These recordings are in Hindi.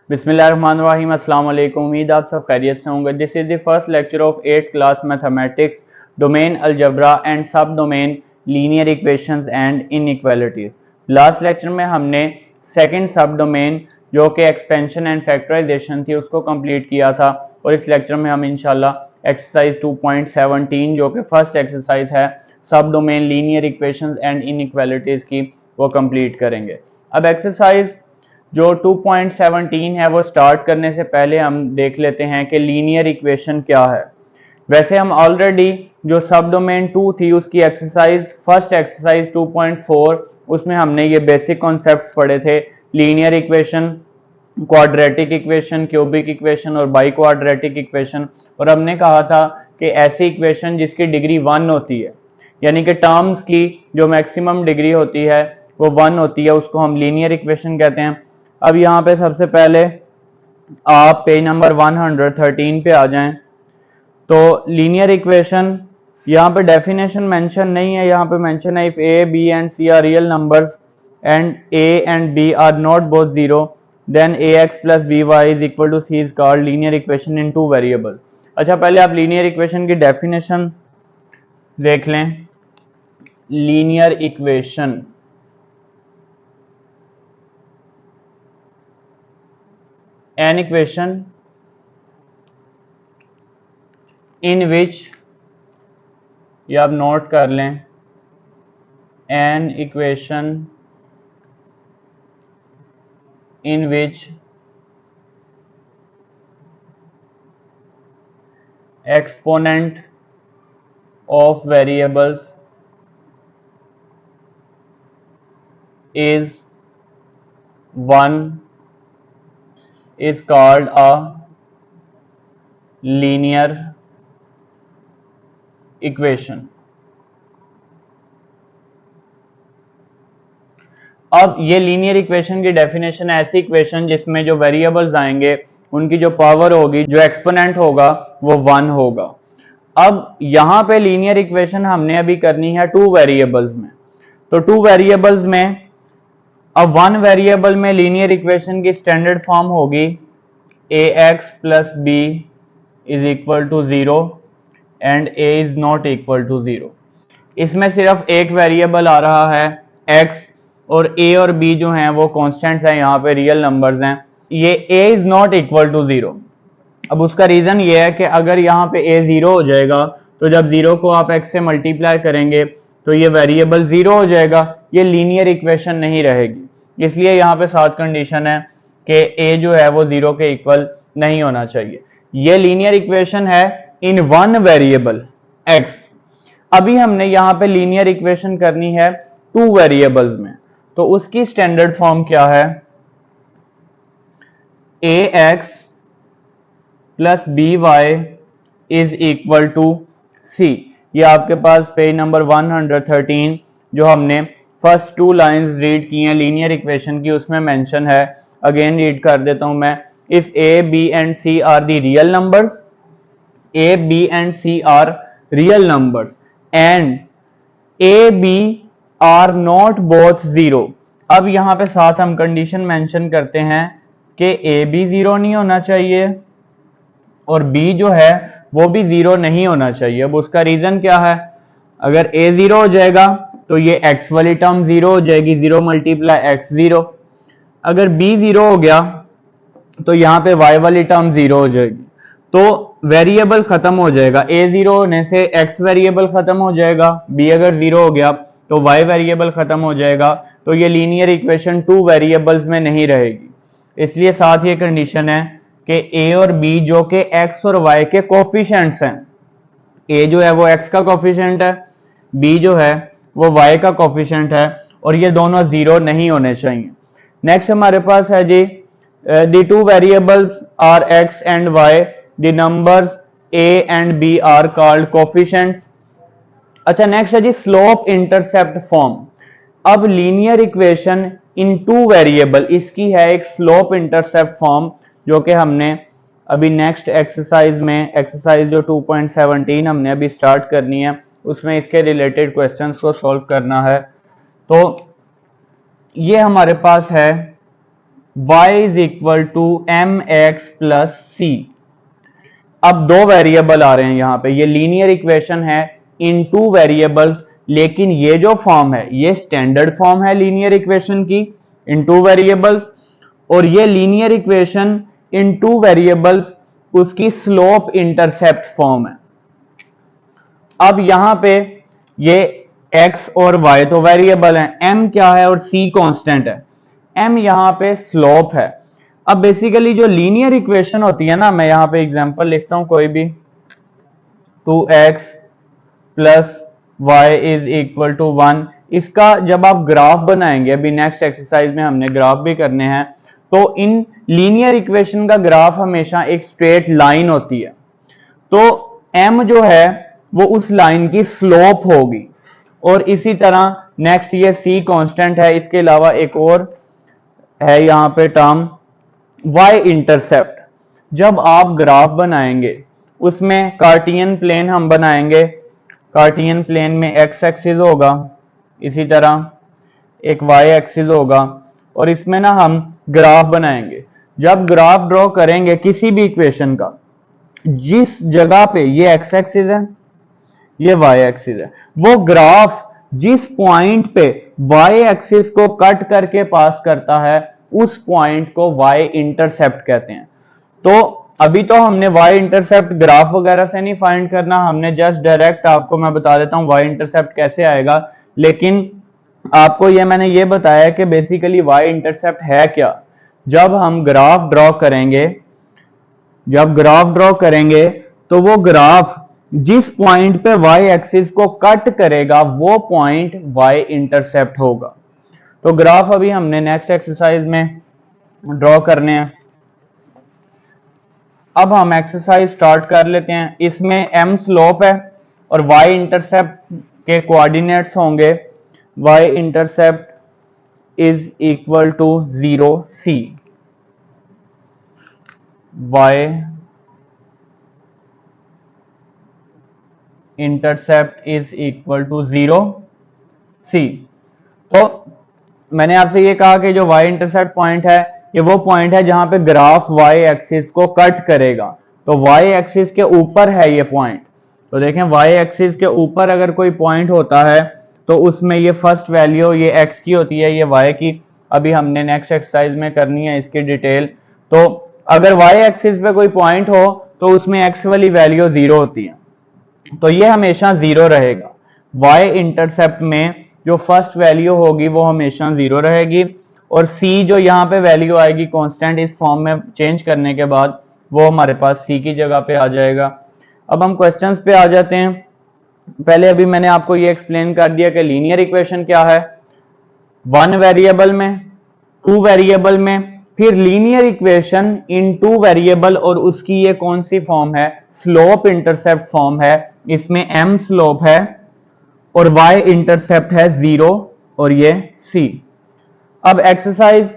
बिस्मिल्लाहिर्रहमानिर्रहीम। अस्सलाम वालेकुम। उम्मीद आप सब खैरियत से होंगे। This is the first lecture of 8th class mathematics, domain algebra and sub domain linear equations and inequalities. Last lecture में हमने सेकंड सब डोमेन जो कि एक्सपेंशन एंड फैक्टराइजेशन थी उसको कंप्लीट किया था, और इस लेक्चर में हम इंशाल्लाह एक्सरसाइज 2.17 जो कि फर्स्ट एक्सरसाइज है सब domain linear equations and inequalities की, वो कंप्लीट करेंगे। अब एक्सरसाइज जो 2.17 है वो स्टार्ट करने से पहले हम देख लेते हैं कि लीनियर इक्वेशन क्या है। वैसे हम ऑलरेडी जो सब डोमेन 2 थी उसकी एक्सरसाइज फर्स्ट एक्सरसाइज 2.4 उसमें हमने ये बेसिक कॉन्सेप्ट्स पढ़े थे, linear equation, quadratic equation, cubic equation और बाई क्वाड्रेटिक इक्वेशन। और हमने कहा था कि ऐसी इक्वेशन जिसकी डिग्री 1 होती है, यानी कि टर्म्स की जो मैक्सिमम डिग्री होती है वो 1 होती है, उसको हम लीनियर इक्वेशन कहते हैं। अब यहाँ पे सबसे पहले आप पेज नंबर 113 पे आ जाएं तो लीनियर इक्वेशन यहाँ पे डेफिनेशन मेंशन नहीं है, यहाँ पे मेंशन है if a b and c are real numbers and a and b are not both zero then a x plus b y is equal to c is called linear equation in two variable. अच्छा, पहले आप लीनियर इक्वेशन की डेफिनेशन देख लें। Linear equation an equation in which, ये आप नोट कर लें, an equation in which exponent of variables is 1 is called a linear equation। अब ये लीनियर इक्वेशन की डेफिनेशन है ऐसी इक्वेशन जिसमें जो वेरिएबल्स आएंगे उनकी जो पावर होगी, जो एक्सपोनेंट होगा वो 1 होगा। अब यहाँ पे लीनियर इक्वेशन हमने अभी करनी है 2 वेरिएबल्स में, तो 2 वेरिएबल्स में अब 1 वेरिएबल में लीनियर इक्वेशन की स्टैंडर्ड फॉर्म होगी a x plus b is equal to 0 and a is not equal to 0। इसमें सिर्फ एक वेरिएबल आ रहा है x, और a और b जो हैं वो कॉन्स्टेंट्स हैं, यहाँ पे रियल नंबर्स हैं। ये a is not equal to 0। अब उसका रीजन ये है कि अगर यहाँ पे a 0 हो जाएगा तो जब 0 को आप x से मल्टीप्लाई करेंगे तो ये वेरिएबल 0 हो जाएगा, ये लीनियर इक्वेशन नहीं रहेगी। इसलिए यहाँ पे साथ कंडीशन है कि a जो है वो 0 के इक्वल नहीं होना चाहिए। ये लीनियर इक्वेशन है इन 1 वेरिएबल x। अभी हमने यहाँ पे लीनियर इक्वेशन करनी है 2 वेरिएबल्स में, तो उसकी स्टैंडर्ड फॉर्म क्या है, ax plus b y is equal to c. ये आपके पास पेज नंबर 113 जो हमने फर्स्ट 2 लाइंस रीड की हैं लीनियर इक्वेशन की उसमें मेंशन है। अगेन रीड कर देता हूं मैं। If a b and c are the real numbers, a b and c are real numbers and a b are not both 0। अब यहाँ पे साथ हम कंडीशन मेंशन करते हैं कि ए भी 0 नहीं होना चाहिए और बी जो है वो भी 0 नहीं होना चाहिए। अब उसका रीजन क्या है, अगर a 0 हो जाएगा तो ये x वाली टर्म 0 हो जाएगी, 0 मल्टीप्लाई x 0। अगर b 0 हो गया तो यहाँ पे y वाली टर्म 0 हो जाएगी, तो वेरिएबल खत्म हो जाएगा। a 0 होने से x वेरिएबल खत्म हो जाएगा, b अगर 0 हो गया तो y वेरिएबल खत्म हो जाएगा, तो ये लीनियर इक्वेशन 2 वेरिएबल्स में नहीं रहेगी। इसलिए साथ ये कंडीशन है कि a और b जो कि x और y के कोफिशिएंट्स हैं, a जो है वो x का कोफिशिएंट है, b जो है वो y का कोफिशिएंट है, और ये दोनों 0 नहीं होने चाहिए। नेक्स्ट हमारे पास है जी the 2 variables are x and y, the numbers a and b are called coefficients। अच्छा, नेक्स्ट है जी स्लोप इंटरसेप्ट फॉर्म। अब लीनियर इक्वेशन इन 2 वेरिएबल, इसकी है एक स्लोप इंटरसेप्ट फॉर्म जो कि हमने अभी नेक्स्ट एक्सरसाइज में, एक्सरसाइज जो 2.17 हमने अभी स्टार्ट करनी है उसमें इसके रिलेटेड क्वेश्चंस को सॉल्व करना है। तो ये हमारे पास है y is equal to m x plus c. अब दो वेरिएबल आ रहे हैं यहां पे, ये लीनियर इक्वेशन है इन टू वेरिएबल्स, लेकिन ये जो फॉर्म है ये स्टैंडर्ड फॉर्म है लीनियर इक्वेशन की इन टू वेरिएबल्स, और ये linear equation in two variables उसकी स्लोप इंटरसेप्ट फॉर्म है। अब यहां पे ये x और y तो वेरिएबल हैं, m क्या है और c कांस्टेंट है, m यहां पे स्लोप है। अब बेसिकली जो लीनियर इक्वेशन होती है ना, मैं यहां पे एग्जांपल लिखता हूं कोई भी, 2x plus y is equal to 1, इसका जब आप ग्राफ बनाएंगे, अभी नेक्स्ट एक्सरसाइज में हमने ग्राफ भी करने हैं, तो इन लीनियर इक्वेशन का ग्राफ हमेशा एक स्ट्रेट लाइन होती है, तो m जो है वो उस लाइन की स्लोप होगी। और इसी तरह नेक्स्ट ये c कांस्टेंट है, इसके अलावा एक और है यहां पे टर्म y इंटरसेप्ट। जब आप ग्राफ बनाएंगे उसमें कार्टियन प्लेन हम बनाएंगे, कार्टियन प्लेन में x एक्सिस होगा, इसी तरह एक y एक्सिस होगा, और इसमें ना हम ग्राफ बनाएंगे। जब ग्राफ ड्रॉ करेंगे किसी भी इक्वेशन का, जिस जगह पे ये x एक्सिस है ये y एक्सिस है, वो ग्राफ जिस पॉइंट पे y एक्सिस को कट करके पास करता है उस पॉइंट को y इंटरसेप्ट कहते हैं। तो अभी तो हमने y इंटरसेप्ट ग्राफ वगैरह से नहीं फाइंड करना, हमने जस्ट डायरेक्ट आपको मैं बता देता हूं y इंटरसेप्ट कैसे आएगा, लेकिन आपको ये मैंने ये बताया कि बेसिकली y इंटरसेप्ट है क्या। जब हम ग्राफ ड्रॉ करेंगे, जब ग्राफ ड्रॉ करेंगे तो वो ग्राफ जिस पॉइंट पे y एक्सिस को कट करेगा वो पॉइंट y इंटरसेप्ट होगा। तो ग्राफ अभी हमने नेक्स्ट एक्सरसाइज में ड्रॉ करने हैं। अब हम एक्सरसाइज स्टार्ट कर लेते हैं। इसमें m स्लोप है और y इंटरसेप्ट के कोऑर्डिनेट्स होंगे y intercept is equal to 0 c, y intercept is equal to 0 c। तो मैंने आपसे ये कहा कि जो y इंटरसेप्ट पॉइंट है ये वो पॉइंट है जहां पे ग्राफ y एक्सिस को कट करेगा, तो y एक्सिस के ऊपर है ये पॉइंट। तो देखें y एक्सिस के ऊपर अगर कोई पॉइंट होता है तो उसमें ये फर्स्ट वैल्यू ये x की होती है, ये y की अभी हमने नेक्स्ट एक्सरसाइज में करनी है इसकी डिटेल। तो अगर y एक्सिस पे कोई पॉइंट हो तो उसमें x वाली वैल्यू 0 होती है, तो ये हमेशा 0 रहेगा। y इंटरसेप्ट में जो फर्स्ट वैल्यू होगी वो हमेशा 0 रहेगी, और c जो यहाँ पे वैल्यू आएगी कांस्टेंट इस फॉर्म में चेंज करने के बाद वो हमारे पास c की जगह पे आ जाएगा। अब हम क्वेश्चंस पे आ जाते हैं। पहले अभी मैंने आपको ये एक्सप्लेन कर दिया कि लीनियर इक्वेशन क्या है, वन वेरिएबल में, टू वेरिएबल में, फिर linear equation in two variable, और उसकी ये कौन सी फॉर्म है, स्लोप इंटरसेप्ट फॉर्म है। इसमें m स्लोप है और y इंटरसेप्ट है 0 और ये c। अब एक्सरसाइज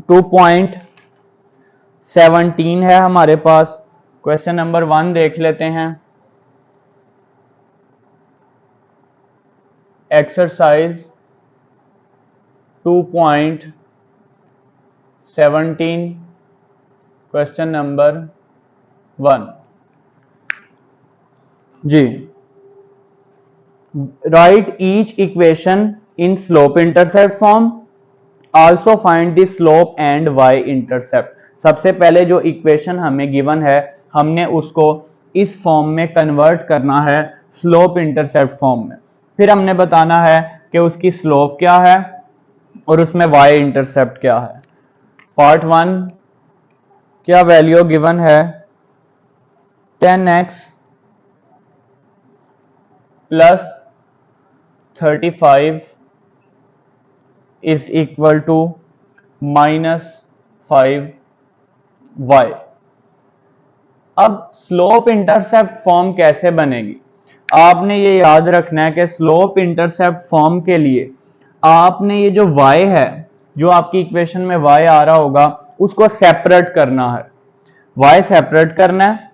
2.17 है हमारे पास, क्वेश्चन नंबर 1 देख लेते हैं। एक्सरसाइज 2.17 क्वेश्चन नंबर 1 जी, write each equation in slope intercept form, also find the slope and y intercept. सबसे पहले जो इक्वेशन हमें गिवन है हमने उसको इस फॉर्म में कन्वर्ट करना है स्लोप इंटरसेप्ट फॉर्म में, फिर हमने बताना है कि उसकी स्लोप क्या है और उसमें y इंटरसेप्ट क्या है। पार्ट 1 क्या वैल्यू गिवन है, 10x plus 35 is equal to -5y। अब स्लोप इंटरसेप्ट फॉर्म कैसे बनेगी, आपने ये याद रखना है कि स्लोप इंटरसेप्ट फॉर्म के लिए आपने ये जो y है, जो आपकी इक्वेशन में y आ रहा होगा उसको सेपरेट करना है, y सेपरेट करना है,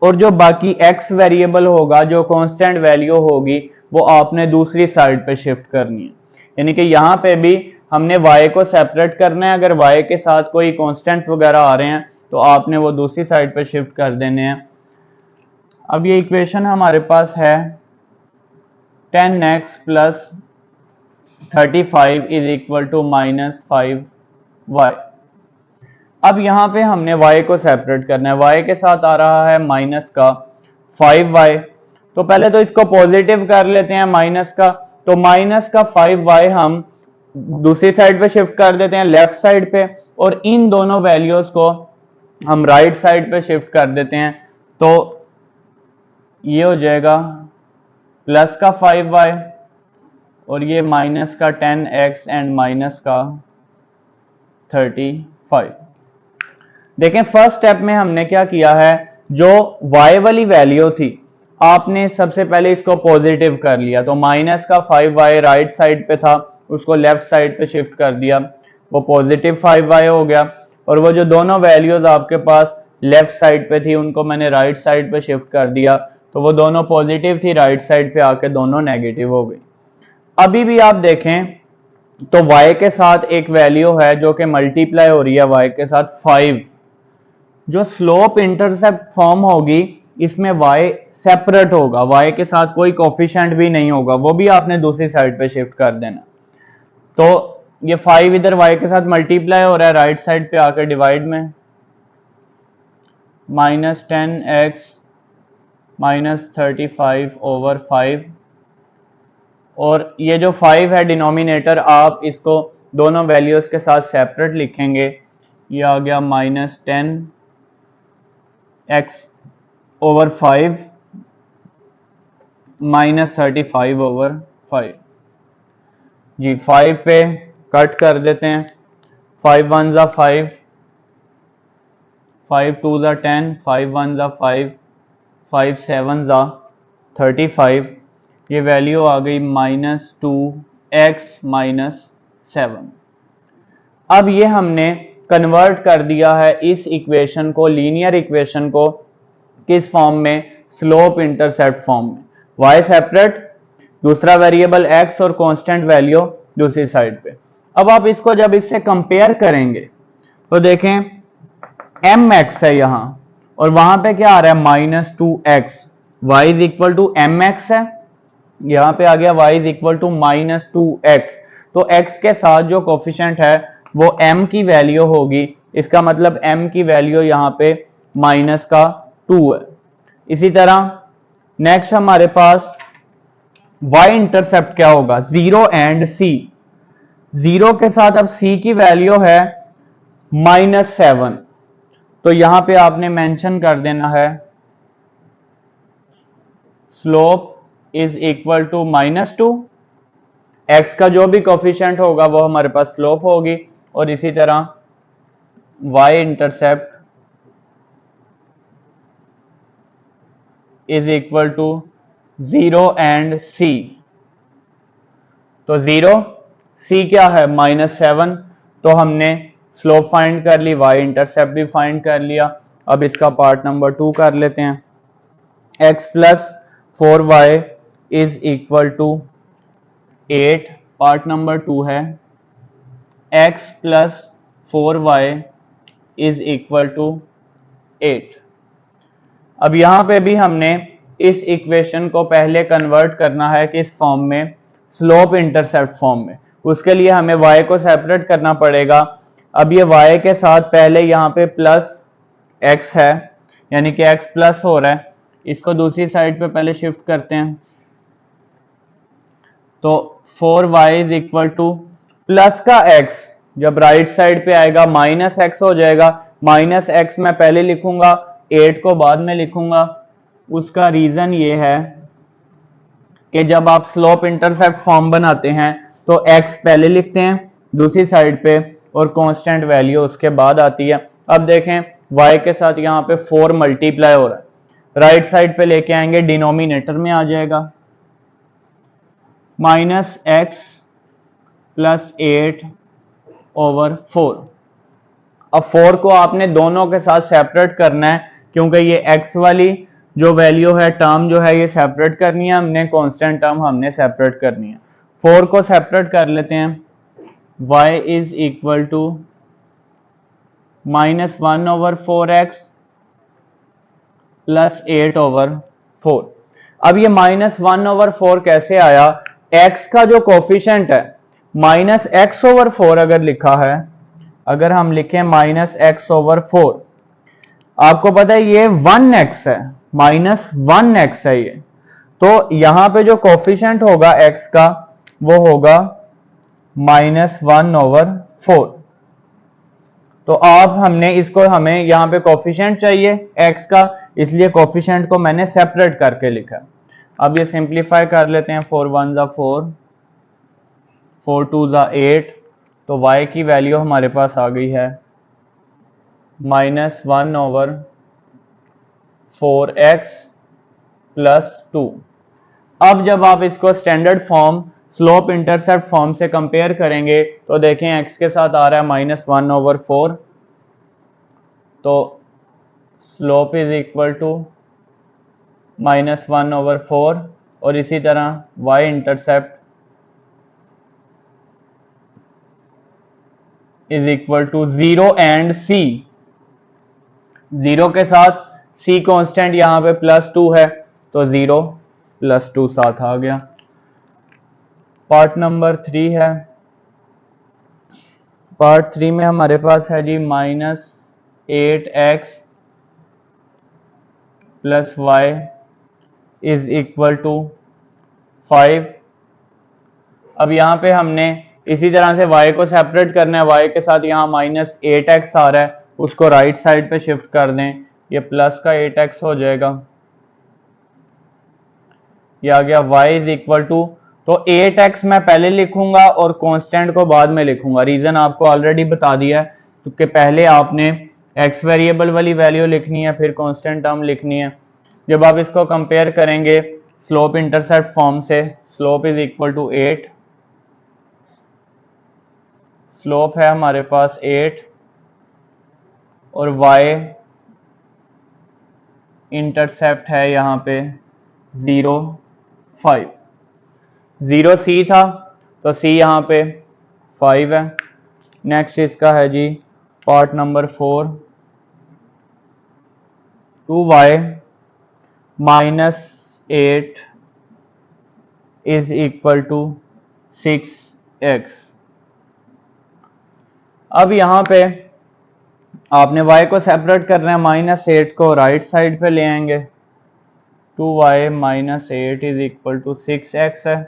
और जो बाकी x वेरिएबल होगा, जो कांस्टेंट वैल्यू होगी, वो आपने दूसरी साइड पे शिफ्ट करनी है। यानी कि यहां पे भी हमने y को सेपरेट करना है। अगर y के साथ कोई कॉन्स्टेंट्स वगैरह आ रहे हैं तो आपने वो दूसरी साइड पे शिफ्ट कर देने हैं। अब ये इक्वेशन हमारे पास है 10x plus 35 is equal to -5y। अब यहाँ पे हमने y को सेपरेट करना है। y के साथ आ रहा है माइनस का 5y, तो पहले तो इसको पॉजिटिव कर लेते हैं माइनस का, तो माइनस का 5y हम दूसरी साइड पे शिफ्ट कर देते हैं लेफ्ट साइड पे, और इन दोनों वैल्यूज को हम राइट साइड पे शिफ्ट कर देते हैं। तो ये हो जाएगा प्लस का 5y और ये माइनस का 10x एंड माइनस का 35। देखें फर्स्ट स्टेप में हमने क्या किया है, जो y वाली वैल्यू थी आपने सबसे पहले इसको पॉजिटिव कर लिया, तो माइनस का 5y राइट साइड पे था उसको लेफ्ट साइड पे शिफ्ट कर दिया, वो पॉजिटिव 5y हो गया। और वो जो दोनों वैल्यूज आपके पास लेफ्ट साइड पे थी उनको मैंने राइट साइड पे शिफ्ट कर दिया, तो वो दोनों पॉजिटिव थी राइट साइड पे आके दोनों नेगेटिव हो गई। अभी भी आप देखें तो y के साथ एक वैल्यू है जो कि मल्टीप्लाई हो रही है y के साथ 5, जो स्लोप इंटरसेप्ट फॉर्म होगी इसमें y सेपरेट होगा, y के साथ कोई कोफिशिएंट भी नहीं होगा, वो भी आपने दूसरी साइड पे शिफ्ट कर देना। तो ये 5 इधर y के साथ मल्टीप्लाई हो रहा है राइट साइड पे आकर डिवाइड में, -10x -35 ओवर 5, और ये जो 5 है डिनोमिनेटर आप इसको दोनों वैल्यूज के साथ सेपरेट लिखेंगे, ये आ गया -10x ओवर 5 -35 ओवर 5 जी। 5 पे कट कर देते हैं, 5 1 ज़ा 5, 5 2 ज़ा 10, 5 1 ज़ा 5, 5 7 ज़ा 35, ये वैल्यू आ गई -2x -7। अब ये हमने कन्वर्ट कर दिया है इस इक्वेशन को, लीनियर इक्वेशन को, किस फॉर्म में, स्लोप इंटरसेप्ट फॉर्म में। y सेपरेट, दूसरा वेरिएबल x और कांस्टेंट वैल्यू दूसरी साइड पे। अब आप इसको जब इससे कंपेयर करेंगे तो देखें mx है यहाँ और वहां पे क्या आ रहा है -2x, y is equal to mx है, यहाँ पे आ गया y is equal to -2x, तो x के साथ जो कोफिशिएंट है वो m की वैल्यू होगी, इसका मतलब m की वैल्यू यहाँ पे -2 है। इसी तरह नेक्स्ट हमारे पास y इंटरसेप्ट क्या होगा, 0 एंड c, 0 के साथ अब c की वैल्यू है -7, तो यहां पे आपने मेंशन कर देना है slope is equal to -2, x का जो भी कोफिशिएंट होगा वो हमारे पास स्लोप होगी, और इसी तरह y intercept is equal to 0 and c, तो 0 c क्या है -7, तो हमने स्लोप फाइंड कर ली, y इंटरसेप्ट भी फाइंड कर लिया। अब इसका पार्ट नंबर 2 कर लेते हैं, x plus 4y is equal to 8, part number 2 है x plus 4y is equal to 8। अब यहां पे भी हमने इस इक्वेशन को पहले कन्वर्ट करना है किस फॉर्म में, स्लोप इंटरसेप्ट फॉर्म में। उसके लिए हमें y को सेपरेट करना पड़ेगा। अब ये y के साथ पहले यहाँ पे प्लस x है, यानी कि x प्लस हो रहा है, इसको दूसरी साइड पे पहले शिफ्ट करते हैं, तो 4y is equal two plus का x जब राइट साइड पे आएगा -x हो जाएगा, -x मैं पहले लिखूंगा 8 को बाद में लिखूंगा। उसका रीजन ये है कि जब आप स्लोप इंटरसेप्ट फॉर्म बनाते हैं तो x पहले लिखते हैं दूसरी साइड पे और कांस्टेंट वैल्यू उसके बाद आती है। अब देखें y के साथ यहाँ पे 4 मल्टीप्लाई हो रहा है, राइट साइड पे लेके आएंगे डिनोमिनेटर में आ जाएगा -x प्लस 8 ओवर 4। अब 4 को आपने दोनों के साथ सेपरेट करना है, क्योंकि ये x वाली जो वैल्यू है टर्म जो है ये सेपरेट करनी है हमने, कांस्टेंट टर्म हमने सेपरेट करनी है। 4 को सेपरेट कर लेते हैं, y is equal to -1/4x plus 8/4। अब ये -1/4 कैसे आया? x का जो कोफिशिएंट है -x/4 अगर लिखा है, अगर हम लिखें -x/4, आपको पता है ये 1x है, -1x है ये, तो यहां पे जो कोफिशिएंट होगा x का वो होगा -1/4। तो आप हमने इसको, हमें यहाँ पे कोफिशिएंट चाहिए x का, इसलिए कोफिशिएंट को मैंने सेपरेट करके लिखा। अब ये सिंप्लीफाई कर लेते हैं, 4 1 ज़ा 4, 4 2 ज़ा 8, तो y की वैल्यू हमारे पास आ गई है -1/4x प्लस 2। अब जब आप इसको standard form slope intercept form से कंपेयर करेंगे तो देखें x के साथ आ रहा है -1/4, तो स्लोप इज इक्वल टू -1/4, और इसी तरह y intercept is equal to 0 and c। 0 के साथ c कांस्टेंट यहां पे +2 है, तो 0 + 2 साथ आ गया। पार्ट नंबर 3 है। पार्ट 3 में हमारे पास है जी -8x plus y is equal to 5। अब यहाँ पे हमने इसी तरह से y को सेपरेट करना है, y के साथ यहाँ -8x आ रहा है, उसको राइट साइड पे शिफ्ट कर दें, ये प्लस का 8x हो जाएगा, ये आ गया y इज इक्वल टू, तो 8x मैं पहले लिखूंगा और कांस्टेंट को बाद में लिखूंगा। रीजन आपको ऑलरेडी बता दिया है, क्योंकि पहले आपने x वेरिएबल वाली वैल्यू लिखनी है, फिर कांस्टेंट टर्म लिखनी है। जब आप इसको कंपेयर करेंगे स्लोप इंटरसेप्ट फॉर्म से, slope is equal to 8, slope है हमारे पास 8 और y इंटरसेप्ट है यहाँ पे 0 5। 0 c था, तो c यहाँ पे 5 है। नेक्स्ट इसका है जी part number 4, 2y -8 is equal to 6x। अब यहाँ पे आपने y को सेपरेट करना है, -8 को राइट साइड पे ले आएंगे, 2y -8 is equal to 6x है,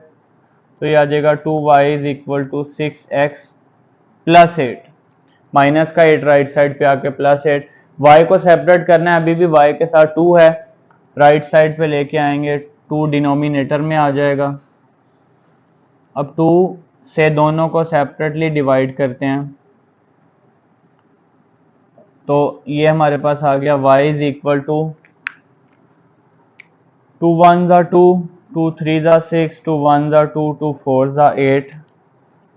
तो ये आ जाएगा 2y is equal to 6x plus 8, minus का 8 राइट साइड पे आके +8। y को सेपरेट करना है, अभी भी y के साथ 2 है, राइट साइड पे लेके आएंगे, 2 डिनोमिनेटर में आ जाएगा। अब 2 से दोनों को सेपरेटली डिवाइड करते हैं, तो ये हमारे पास आ गया y इज इक्वल टू 2 1 ज़ा 2, 2 3 ज़ा 6, 2 1 ज़ा 2, 2 4 ज़ा 8।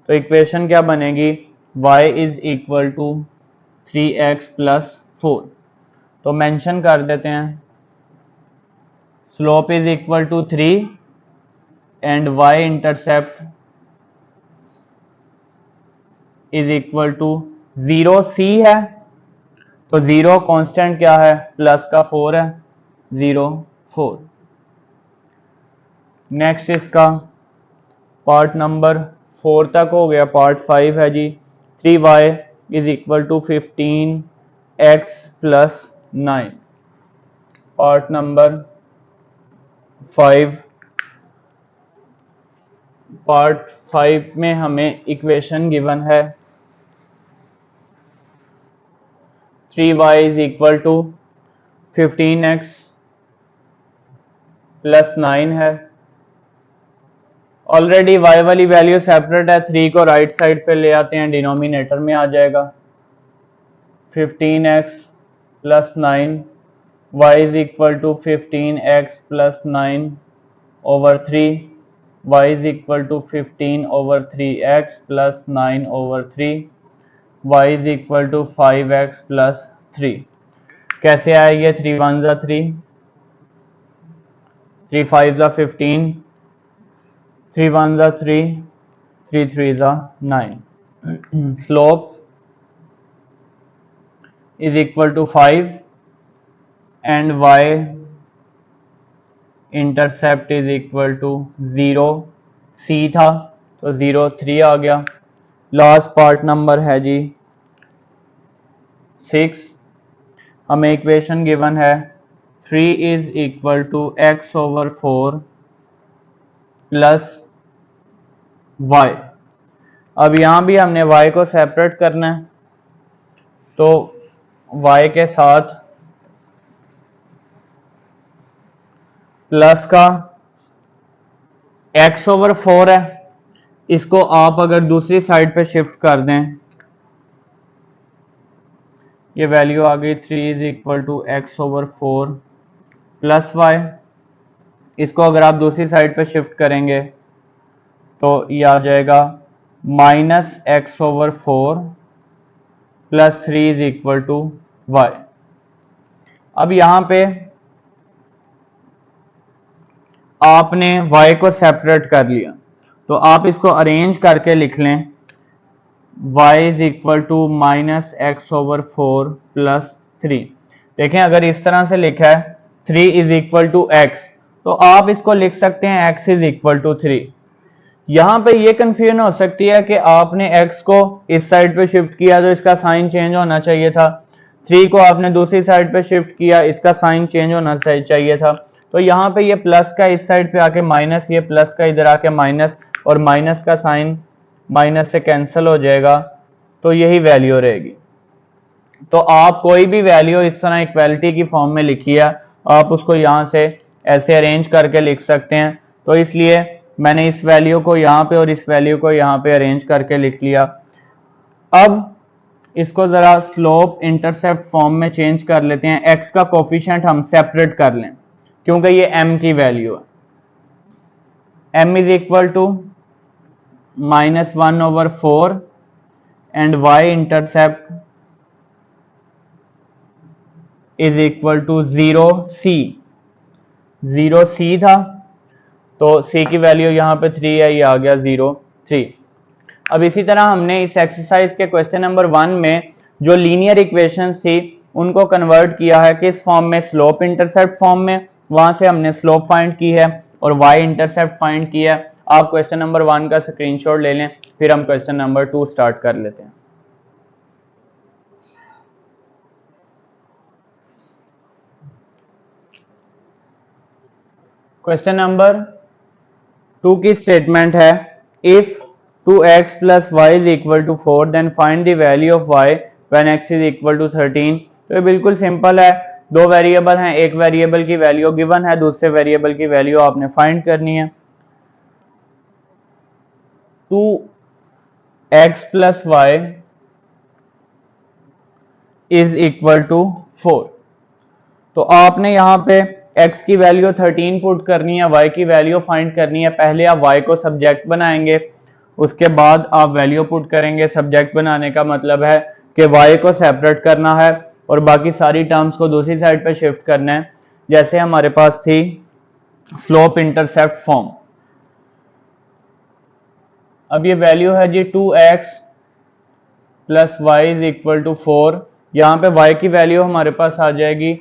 तो इक्वेशन क्या बनेगी? y is equal to 3x plus 4। तो मेंशन कर देते हैं, slope is equal to 3 and y intercept is equal to 0 c है, तो 0 कांस्टेंट क्या है, प्लस का 4 है, 0 4। नेक्स्ट इसका पार्ट नंबर 4 तक हो गया। पार्ट 5 है जी 3y is equal to 15x plus 9। Part number 5, part 5 में हमें इक्वेशन गिवन है 3y is equal to 15x plus 9 है। ऑलरेडी y वाली वैल्यू सेपरेट है, 3 को राइट साइड पे ले आते हैं, डिनोमिनेटर में आ जाएगा 15x plus 9, y is equal to 15x plus 9 over 3, y is equal to 15 over 3x plus 9 over 3, y is equal to 5x plus 3। कैसे आएगी? 3 1 ज़ा 3, 3 5 ज़ा 15, 3 1 ज़ा 3, 3 3 ज़ा 9। Slope is equal to 5 and y intercept is equal to 0, c था तो 0 3 आ गया। लास्ट पार्ट नंबर है जी 6, हमें इक्वेशन गिवन है 3 is equal to x over 4 plus y। अब यहां भी हमने y को सेपरेट करना है, तो y के साथ प्लस का x ओवर 4 है, इसको आप अगर दूसरी साइड पे शिफ्ट कर दें, ये वैल्यू आ गई 3 is equal to x over 4 plus y. इसको अगर आप दूसरी साइड पे शिफ्ट करेंगे तो ये आ जाएगा minus x over 4 plus 3 is equal to y. अब यहां पे आपने y को सेपरेट कर लिया, तो आप इसको अरेंज करके लिख लें y is equal to minus x over 4 plus 3। देखें अगर इस तरह से लिखा है 3 इज इक्वल टू एक्स, तो आप इसको लिख सकते हैं x इज इक्वल टू 3। यहां पे ये कंफ्यूजन हो सकती है कि आपने x को इस साइड पे शिफ्ट किया तो इसका साइन चेंज होना चाहिए था, 3 को आपने दूसरी साइड पे शिफ्ट किया, इसका साइन चेंज होना चाहिए था। तो यहाँ पे ये प्लस का इस साइड पे आके माइनस, ये प्लस का इधर आके माइनस, और माइनस का साइन माइनस से कैंसिल हो जाएगा, तो यही वैल्यू रहेगी। तो आप कोई भी वैल्यू इस तरह इक्वालिटी की फॉर्म में लिखी है, आप उसको यहाँ से ऐसे अरेंज करके लिख सकते हैं। तो इसलिए मैंने इस वैल्यू को यहाँ पे और इस वैल्यू को यहाँ पे अरेंज करके लिख लिया। अब इसको जरा स्लोप इंटरसेप्ट फॉर्म में चेंज कर लेते हैं, एक्स का कोफिशिएंट हम सेपरेट कर लें क्योंकि ये m की वैल्यू है। m is equal to minus 1 over 4 and y intercept is equal to 0c। 0c था तो c की वैल्यू यहाँ पे 3 है, ये आ गया 0, 3। अब इसी तरह हमने इस एक्सरसाइज के क्वेश्चन नंबर 1 में जो लीनियर इक्वेशंस थी उनको कन्वर्ट किया है किस फॉर्म में, स्लोप इंटरसेप्ट फॉर्म में। वहां से हमने स्लोप फाइंड की है और y इंटरसेप्ट फाइंड किया है। आप क्वेश्चन नंबर 1 का स्क्रीनशॉट ले लें, फिर हम क्वेश्चन नंबर 2 स्टार्ट कर लेते हैं। क्वेश्चन नंबर 2 की स्टेटमेंट है if 2x plus y is equal to 4 then find the value of y when x is equal to 13। तो ये बिल्कुल सिंपल है, दो वेरिएबल हैं, एक वेरिएबल की वैल्यू गिवन है, दूसरे वेरिएबल की वैल्यू आपने फाइंड करनी है। 2x plus y is equal to 4। तो आपने यहाँ पे x की वैल्यू 13 पुट करनी है, y की वैल्यू फाइंड करनी है। पहले आप y को सब्जेक्ट बनाएंगे, उसके बाद आप वैल्यू पुट करेंगे। सब्जेक्ट बनाने का मतलब है कि y को सेपरेट करना है और बाकी सारी टर्म्स को दूसरी साइड पे शिफ्ट करना है, जैसे हमारे पास थी स्लोप इंटरसेप्ट फॉर्म। अब ये वैल्यू है जी 2x plus y is equal to 4। यहाँ पे y की वैल्यू हमारे पास आ जाएगी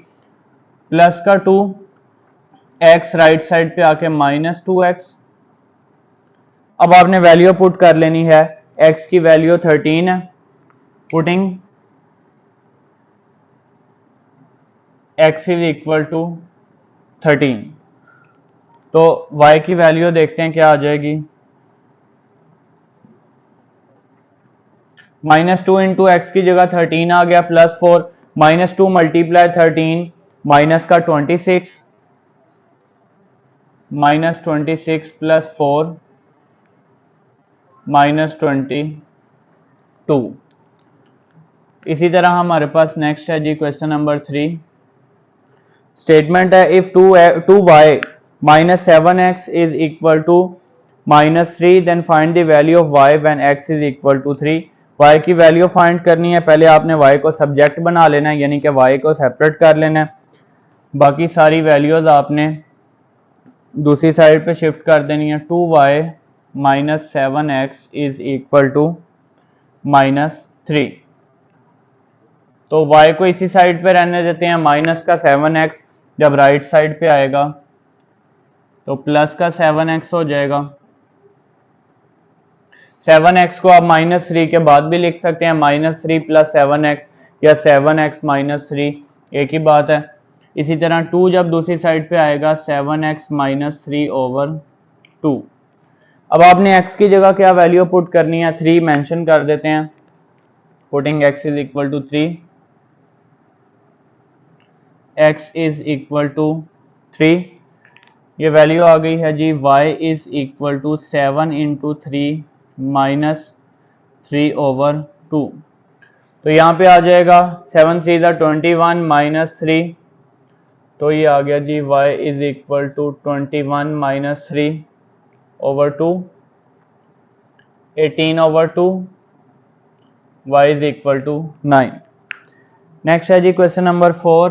प्लस का 2, x राइट साइड पे आके माइनस 2x। अब आपने वैल्यू पुट कर लेनी है, x की वैल्यू 13 है, putting x is equal to 13। तो y की वैल्यू देखते हैं क्या आ जाएगी, माइनस 2 इंटू एक्स की जगह 13 आ गया, प्लस 4, माइनस 2 मल्टीप्लाई 13 माइनस का 26, माइनस 26 प्लस 4 माइनस 22। इसी तरह हमारे पास नेक्स्ट है जी क्वेश्चन नंबर 3। स्टेटमेंट है if 2y minus 7x is equal to minus 3 then find the value of y when x is equal to 3। y की वैल्यू फाइंड करनी है, पहले आपने y को सब्जेक्ट बना लेना है, यानी कि y को सेपरेट कर लेना है। बाकी सारी वैल्यूज आपने दूसरी साइड पे शिफ्ट कर देनी है। 2y minus 7x is equal to -3। तो y को इसी साइड पे रहने देते हैं, माइनस का 7x जब राइट साइड पे आएगा तो प्लस का 7x हो जाएगा। 7x को आप -3 के बाद भी लिख सकते हैं, -3 + 7x या 7x - 3 एक ही बात है। इसी तरह 2 जब दूसरी साइड पे आएगा 7x - 3/2। अब आपने x की जगह क्या वैल्यू पुट करनी है, 3 मेंशन कर देते हैं। Putting x is equal to 3, x is equal to 3, ये वैल्यू आ गई है जी। y is equal to 7 × 3 - 3/2। तो यहाँ पे आ जाएगा 7 3 = 21 - 3, तो ये आ गया जी y is equal to 21 - 3/2, 18/2, y is equal to 9। Next है जी क्वेश्चन नंबर 4।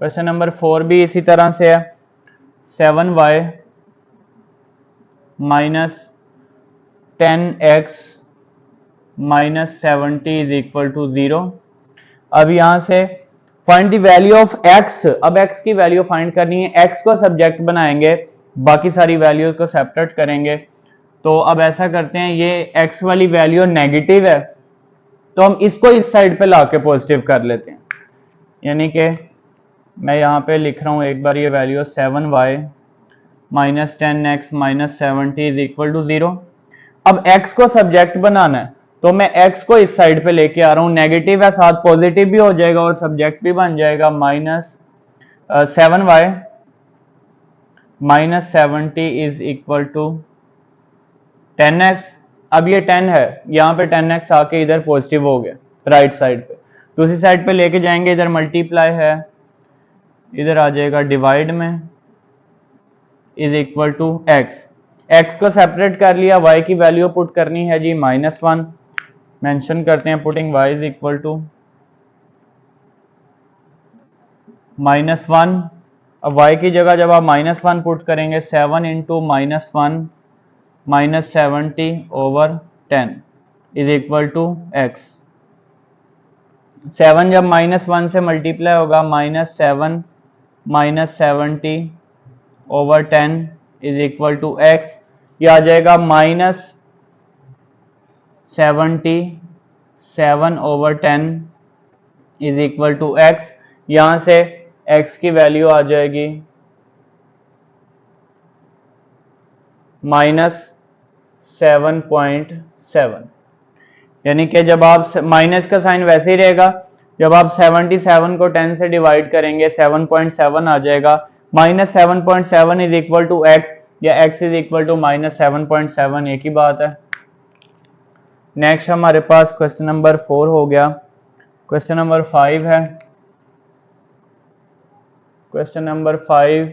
क्वेश्चन नंबर 4 भी इसी तरह से है, 7y - 10x - 70 is equal to 0। अब यहां से find the value of x। अब x की वैल्यू फाइंड करनी है, x को सब्जेक्ट बनाएंगे, बाकी सारी वैल्यू को सेपरेट करेंगे। तो अब ऐसा करते हैं, ये x वाली वैल्यू नेगेटिव है तो हम इसको इस साइड पे लाके पॉजिटिव कर लेते हैं। यानी कि मैं यहाँ पे लिख रहा हूँ एक बार ये value 7y - 10x - 70 is equal to 0। अब x को सब्जेक्ट बनाना है तो मैं x को इस साइड पे लेके आ रहा हूँ, नेगेटिव है साथ पॉजिटिव भी हो जाएगा और सब्जेक्ट भी बन जाएगा। 7y - 70 is equal to 10x। अब ये 10 है, यहाँ पे 10x आके इधर पॉजिटिव हो गया राइट साइड पे, दूसरी साइड पे लेके जाएंगे, इधर मल्टीप्लाई है, इधर आ जाएगा डिवाइड में, is equal to x। x को सेपरेट कर लिया, y की वैल्यू पुट करनी है जी -1, मेंशन करते हैं, putting y is equal to -1। अब y की जगह जब आप -1 पुट करेंगे, 7 × -1 - 70/10 इज इक्वल टू x। 7 जब -1 से मल्टीप्लाई होगा, -7 - 70/10 इज इक्वल टू x। ये आ जाएगा -77/10 इज इक्वल टू x। यहां से x की वैल्यू आ जाएगी -7.7। यानी कि जब आप माइनस का साइन वैसे ही रहेगा, जब आप 77 को 10 से डिवाइड करेंगे 7.7 आ जाएगा। -7.7 इज इक्वल टू x या x इज इक्वल टू -7.7, एक ही बात है। नेक्स्ट हमारे पास क्वेश्चन नंबर 4 हो गया। क्वेश्चन नंबर 5 है, question number 5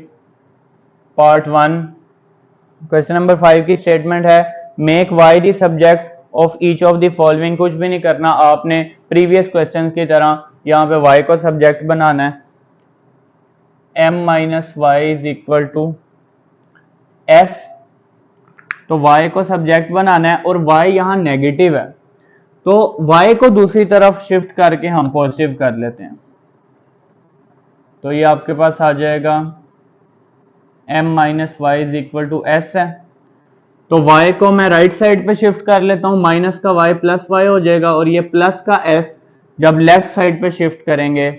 part 1। Question number 5 की स्टेटमेंट है, make y the subject of each of the following. कुछ भी नहीं करना, आपने प्रीवियस क्वेश्चन की तरह यहाँ पे y को सब्जेक्ट बनाना है। m - y is equal to s, तो y को सब्जेक्ट बनाना है और y यहाँ नेगेटिव है तो y को दूसरी तरफ शिफ्ट करके हम पॉजिटिव कर लेते हैं। तो ये आपके पास आ जाएगा m - y is equal to s है, तो y को मैं राइट साइड पे शिफ्ट कर लेता हूँ, माइनस का y प्लस y हो जाएगा और ये प्लस का s जब लेफ्ट साइड पे शिफ्ट करेंगे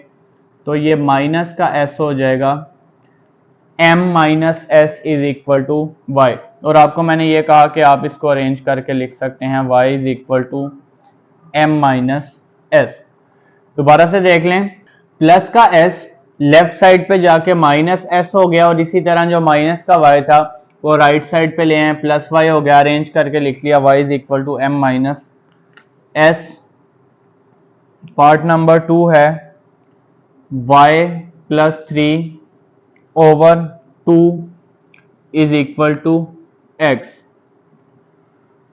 तो ये माइनस का s हो जाएगा। m - s is equal to y, और आपको मैंने ये कहा कि आप इसको अरेंज करके लिख सकते हैं, y is equal to m - s। दोबारा से देख लें, प्लस का s लेफ्ट साइड पे जाके -s हो गया और इसी तरह जो माइनस का y था वो राइट साइड पे ले आए, प्लस y हो गया, अरेंज करके लिख लिया, y is equal to m - s। Part number 2 है, y + 3/2 is equal to x।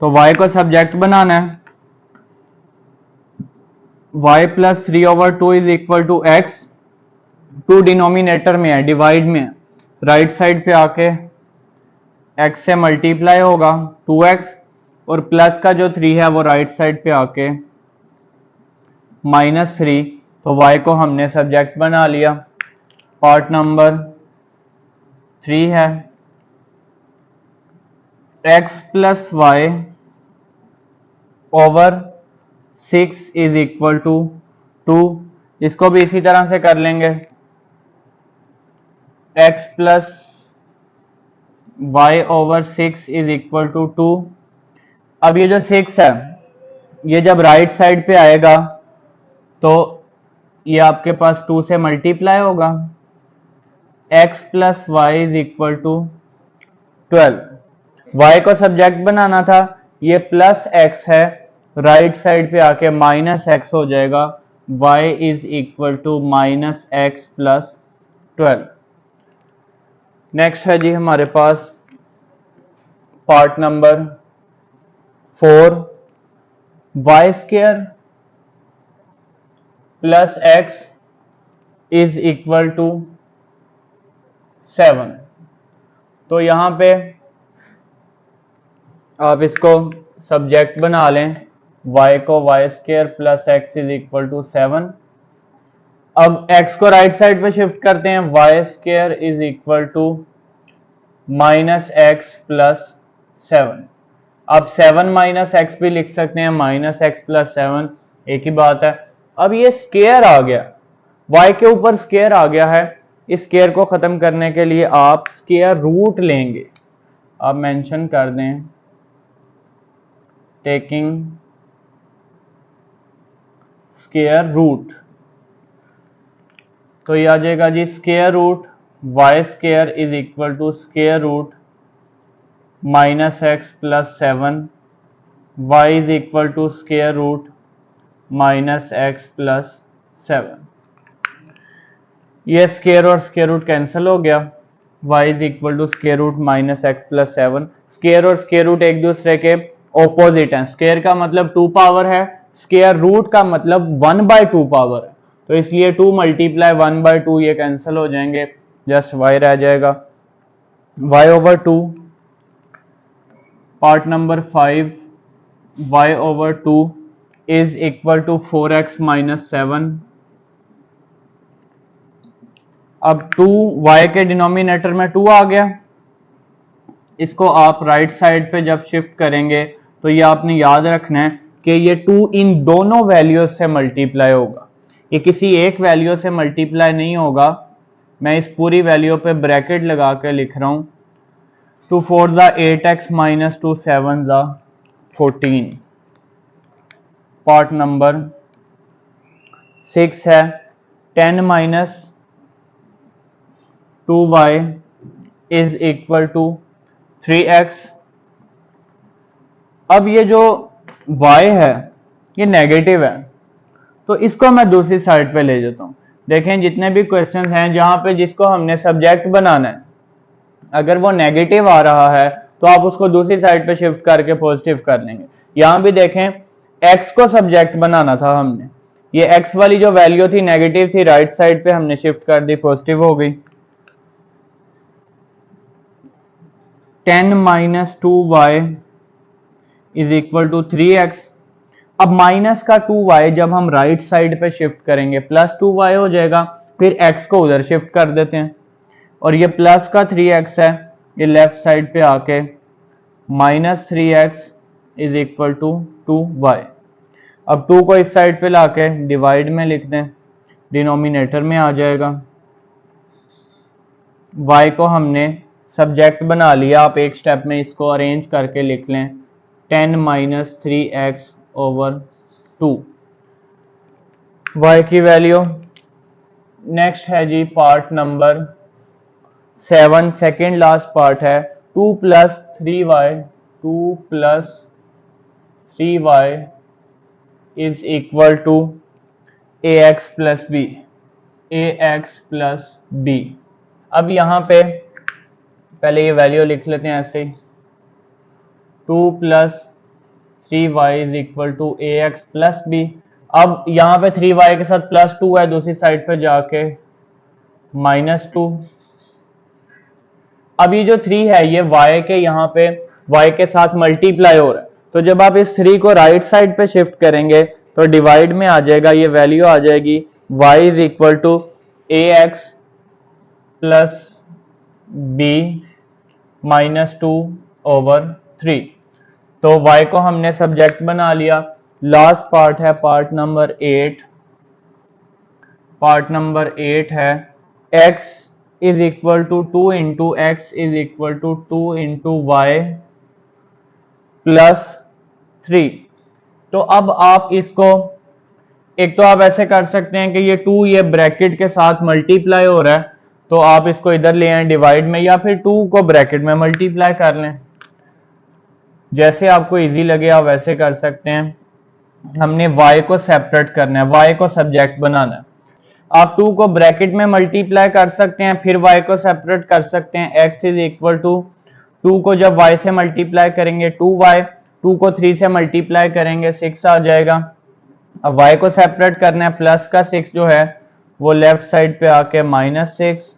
तो y को सब्जेक्ट बनाना है, y + 3/2 is equal to x। 2 denominator में है, डिवाइड में है, राइट साइड पे आके x से मल्टीप्लाई होगा 2x और प्लस का जो 3 है वो राइट साइड पे आके -3, तो y को हमने सब्जेक्ट बना लिया। पार्ट नंबर 3 है x plus y over 6 is equal to 2। इसको भी इसी तरह से कर लेंगे, x plus y over 6 is equal to 2। अब ये जो 6 है ये जब राइट साइड पे आएगा तो ये आपके पास 2 से मल्टीप्लाई होगा, x plus y is equal to 12। y को सब्जेक्ट बनाना था, ये प्लस x है, राइट साइड पे आके माइनस x हो जाएगा, y is equal to minus x plus 12। Next है जी हमारे पास part number 4, y square plus x is equal to 7। तो यहां पे आप इसको सब्जेक्ट बना लें, y को y square plus x is equal to 7। अब x को राइट साइड पे शिफ्ट करते हैं, y square is equal to minus x plus 7। अब 7 माइनस एक्स भी लिख सकते हैं, माइनस एक्स प्लस 7 एक ही बात है। अब ये स्क्वायर आ गया, y के ऊपर स्क्वायर आ गया है, इस स्क्वायर को खत्म करने के लिए आप स्क्वायर रूट लेंगे। आप मेंशन कर दें टेकिंग स्क्वायर रूट, तो ये आ जाएगा जी square root y square is equal to square root minus x plus 7, y is equal to square root minus x plus 7। ये स्क्वायर और स्क्वायर रूट कैंसिल हो गया, y is equal to square root minus x plus 7। Square और स्क्वायर रूट एक दूसरे के ऑपोजिट हैं, स्क्वायर का मतलब 2 पावर है, स्क्वायर रूट का मतलब 1/2 पावर है, तो इसलिए 2 मल्टीप्लाई 1/2 ये कैंसिल हो जाएंगे, जस्ट y रह जाएगा, y over 2। Part number 5, y over 2 is equal to 4x minus 7। अब 2y के डिनोमिनेटर में 2 आ गया, इसको आप राइट साइड पे जब शिफ्ट करेंगे तो ये आपने याद रखना है कि ये 2 इन दोनों वैल्यूज से मल्टीप्लाई होगा, ये किसी एक वैल्यू से मल्टीप्लाई नहीं होगा। मैं इस पूरी वैल्यू पे ब्रैकेट लगा के लिख रहा हूं, 2 4 ज़ा 8x माइनस 2 7 ज़ा 14। पार्ट नंबर 6 है 10 minus 2y is equal to 3x। अब ये जो y है ये नेगेटिव है, तो इसको मैं दूसरी साइड पे ले जाता हूं। देखें जितने भी क्वेश्चंस हैं जहां पे जिसको हमने सब्जेक्ट बनाना है, अगर वो नेगेटिव आ रहा है तो आप उसको दूसरी साइड पे शिफ्ट करके पॉजिटिव कर लेंगे। यहां भी देखें x को सब्जेक्ट बनाना था हमने, ये x वाली जो वैल्यू थी नेगेटिव थी, राइट साइड पे हमने शिफ्ट कर दी, पॉजिटिव हो गई। 10 minus 2y is equal to 3x। अब माइनस का 2y जब हम राइट साइड पे शिफ्ट करेंगे प्लस 2y हो जाएगा, फिर x को उधर शिफ्ट कर देते हैं, और ये प्लस का 3x है, ये लेफ्ट साइड पे आके minus 3x is equal to 2y। अब 2 को इस साइड पे लाके डिवाइड में लिख दें, डिनोमिनेटर में आ जाएगा। y को हमने सब्जेक्ट बना लिया, आप एक स्टेप में इसको अरेंज करके लिख लें, 10 माइनस 3x ओवर 2 y की वैल्यू। नेक्स्ट है जी part number 7, second last part है 2 plus 3y is equal to ax plus b। अब यहां पे पहले ये वैल्यू लिख लेते हैं ऐसे ही, 2 plus 3y is equal to ax plus b। अब यहां पे 3y के साथ प्लस 2 है, दूसरी साइड पे जाके माइनस 2। अब ये जो 3 है ये y के यहाँ पे y के साथ मल्टीप्लाई हो रहा है, तो जब आप इस 3 को राइट साइड पे शिफ्ट करेंगे तो डिवाइड में आ जाएगा, ये वैल्यू आ जाएगी y is equal to ax plus b minus 2/3। तो y को हमने सब्जेक्ट बना लिया। लास्ट पार्ट है पार्ट नंबर 8। पार्ट नंबर 8 है x is equal to 2 into x is equal to 2 into y plus 3। तो अब आप इसको, एक तो आप ऐसे कर सकते हैं कि ये 2 ये ब्रैकेट के साथ मल्टीप्लाई हो रहा है तो आप इसको इधर ले आए डिवाइड में, या फिर 2 को ब्रैकेट में मल्टीप्लाई कर लें, जैसे आपको इजी लगे आप वैसे कर सकते हैं। हमने y को सेपरेट करना है, y को सब्जेक्ट बनाना है। आप 2 को ब्रैकेट में मल्टीप्लाई कर सकते हैं, फिर y को सेपरेट कर सकते हैं। x इज इक्वल टू 2 को जब y से मल्टीप्लाई करेंगे 2y, 2 को 3 से मल्टीप्लाई करेंगे 6 आ जाएगा। अब y को सेपरेट करना है, प्लस का 6 जो है वो लेफ्ट साइड पे आके -6।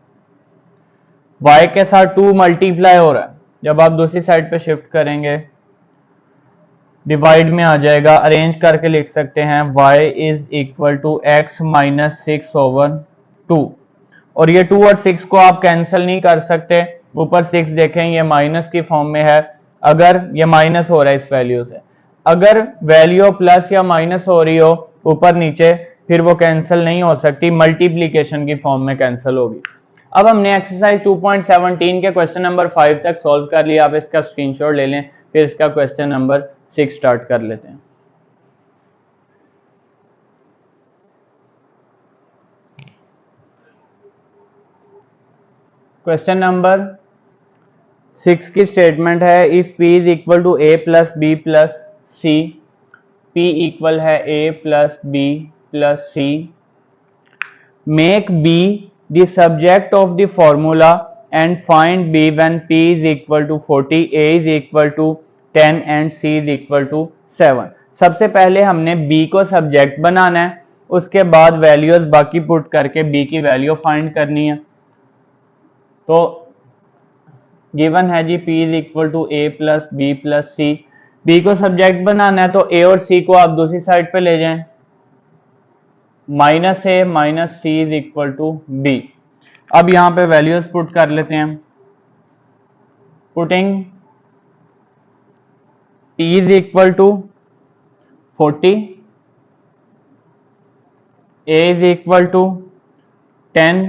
y के साथ 2 मल्टीप्लाई हो रहा है, जब आप दूसरी साइड पे शिफ्ट करेंगे डिवाइड में आ जाएगा। अरेंज करके लिख सकते हैं y is equal to x minus 6/2। और ये 2 और 6 को आप कैंसिल नहीं कर सकते, ऊपर 6 देखें ये माइनस की फॉर्म में है, अगर ये माइनस हो रहा है इस वैल्यू से, अगर वैल्यू प्लस या माइनस हो रही हो ऊपर नीचे फिर वो कैंसिल नहीं हो सकती, मल्टीप्लीकेशन की फॉर्म में कैंसिल होगी। अब हमने एक्सरसाइज 2.17 के क्वेश्चन नंबर 5 तक सॉल्व कर लिया। आप इसका स्क्रीनशॉट ले लें, फिर इसका क्वेश्चन नंबर 6 स्टार्ट कर लेते हैं। क्वेश्चन नंबर 6 की स्टेटमेंट है, if p is equal to a plus b plus c, p equal है a plus b plus c, make b the subject of the formula and find b when p is equal to 40, a is equal to 10 and c is equal to 7। सबसे पहले हमने b को सब्जेक्ट बनाना है, उसके बाद वैल्यूज बाकी पुट करके b की वैल्यू फाइंड करनी है। तो गिवन है जी p is equal to a plus b plus c, b को सब्जेक्ट बनाना है तो a और c को आप दूसरी साइड पे ले जाएं, minus a minus c is equal to b। अब यहां पे वैल्यूज पुट कर लेते हैं। Putting p is equal to 40, a is equal to 10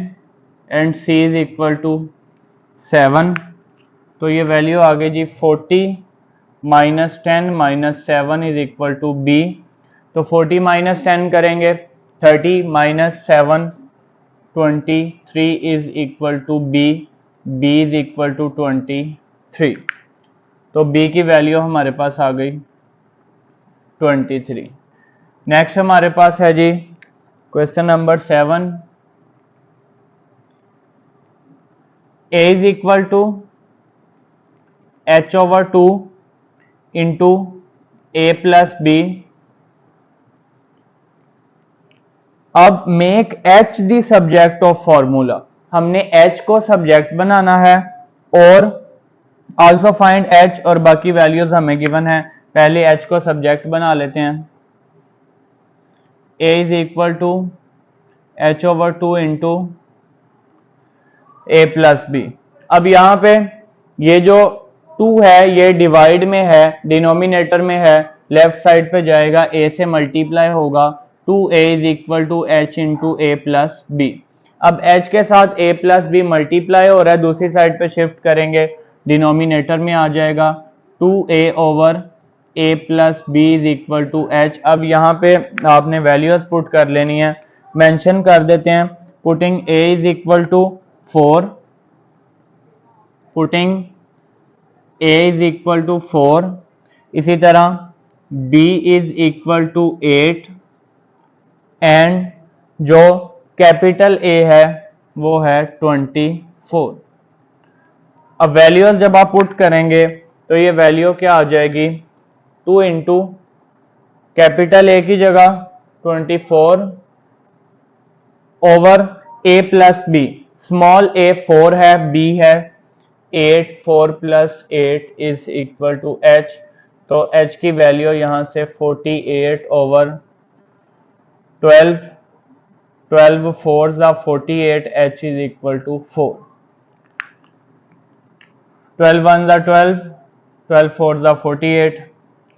and c is equal to 7। तो ये वैल्यू आ गई जी 40 minus 10 minus 7 is equal to b। तो 40 माइनस 10 करेंगे 30 minus 7 23 is equal to b, b is equal to 23। तो b की वैल्यू हमारे पास आ गई 23। नेक्स्ट हमारे पास है जी question number 7, a is equal to h/2 into a plus b। अब make h the subject of formula, हमने h को सब्जेक्ट बनाना है और आल्सो फाइंड h और बाकी वैल्यूज हमें गिवन है। पहले h को सब्जेक्ट बना लेते हैं, a is equal to h/2 into a plus b। अब यहाँ पे ये जो 2 है ये डिवाइड में है, डिनोमिनेटर में है, लेफ्ट साइड पे जाएगा, a से मल्टीप्लाई होगा, 2a is equal to h into a plus b। अब h के साथ a प्लस b मल्टीप्लाई हो रहा है, दूसरी साइड पे शिफ्ट करेंगे डिनोमिनेटर में आ जाएगा 2a over a plus b is equal to h। अब यहाँ पे आपने वैल्यूज पुट कर लेनी है, मेंशन कर देते हैं। Putting a is equal to 4, putting a is equal to 4, इसी तरह b is equal to 8 and जो कैपिटल A है वो है 24। अब वैल्यूज जब आप पुट करेंगे तो ये वैल्यू क्या आ जाएगी, 2 इंटू कैपिटल A की जगह 24 over A plus B, small a 4 है, b है 8, 4 plus 8 is equal to h। तो h की वैल्यू यहाँ से 48 over 12, 12 4s are 48, h is equal to 4, 12 1s are 12, 12 4s are 48,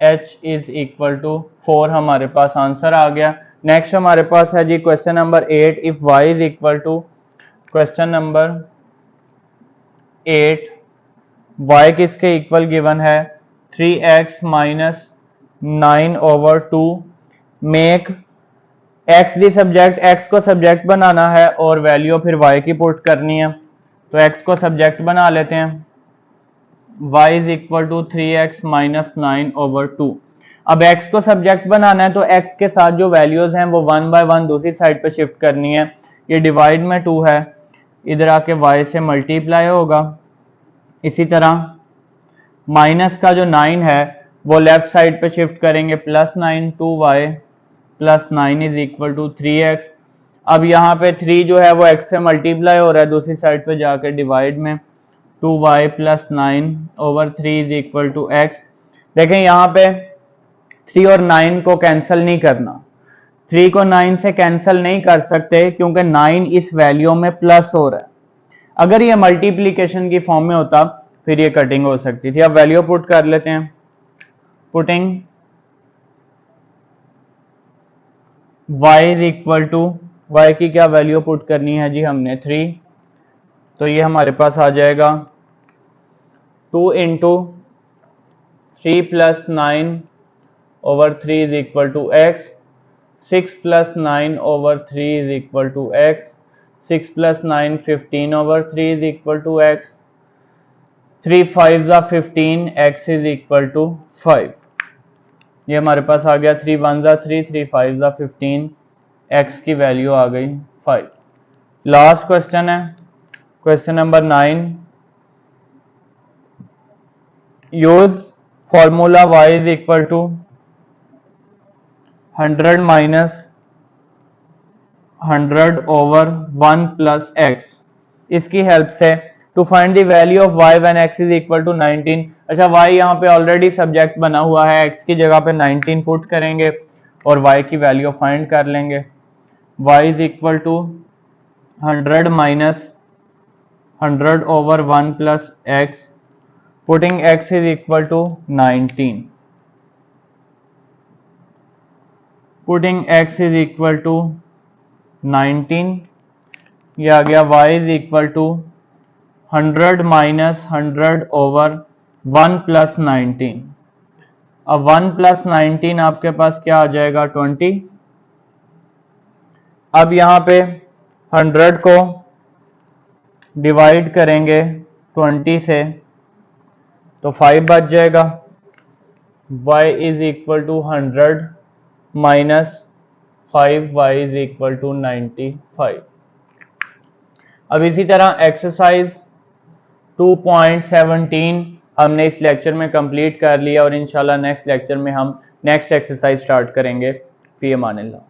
h is equal to 4 हमारे पास आंसर आ गया। नेक्स्ट हमारे पास है जी question number 8, if y is equal to, question number 8, y किसके इक्वल गिवन है 3x minus 9 over 2, make x the subject, x को सब्जेक्ट बनाना है और वैल्यू फिर y की पुट करनी है। तो x को सब्जेक्ट बना लेते हैं, y is equal to 3x minus 9 over 2। अब x को सब्जेक्ट बनाना है तो x के साथ जो वैल्यूज हैं वो 1 बाय 1 दूसरी साइड पे शिफ्ट करनी है। ये डिवाइड में 2 है, इधर आके y से मल्टीप्लाई होगा। इसी तरह माइनस का जो 9 है वो लेफ्ट साइड पे शिफ्ट करेंगे, plus 9 2y plus 9 is equal to 3x। अब यहाँ पे 3 जो है वो x से मल्टीप्लाई हो रहा है, दूसरी साइड पे जाके डिवाइड में 2y plus 9 over 3 is equal to x। देखें यहाँ पे 3 और 9 को कैंसिल नहीं करना, 3 को 9 से कैंसिल नहीं कर सकते क्योंकि 9 इस वैल्यू में प्लस हो रहा है। अगर ये मल्टीप्लीकेशन की फॉर्म में होता फिर ये कटिंग हो सकती थी। अब वैल्यू पुट कर लेते हैं, putting y is equal to, y की क्या वैल्यू पुट करनी है जी हमने 3, तो ये हमारे पास आ जाएगा 2 into 3 plus 9 over 3 is equal to x, 6 plus 9 over 3 is equal to x, 6 plus 9 15 over 3 is equal to x, 3 5s are 15, x is equal to 5। ये हमारे पास आ गया 3 1s are 3, 3 5s are 15, x की वैल्यू आ गई 5। लास्ट क्वेश्चन है question number 9, use formula y is equal to 100 minus 100 over 1 plus x। इसकी हेल्प से to find the value of y when x is equal to 19। अच्छा, y यहाँ पे ऑलरेडी सब्जेक्ट बना हुआ है, x की जगह पे 19 पुट करेंगे और y की वैल्यू फाइंड कर लेंगे। y is equal to 100 minus 100 over 1 plus x, putting x is equal to 19, putting x is equal to 19, ये आ गया y is equal to 100 minus 100 over 1 plus 19। अब 1 प्लस 19 आपके पास क्या आ जाएगा 20। अब यहाँ पे 100 को डिवाइड करेंगे 20 से तो 5 बच जाएगा। y is equal to 100 minus 5, y is equal to 95। अब इसी तरह एक्सरसाइज 2.17 हमने इस लेक्चर में कंप्लीट कर लिया और इंशाल्लाह नेक्स्ट लेक्चर में हम नेक्स्ट एक्सरसाइज स्टार्ट करेंगे। फी अमानिल्लाह।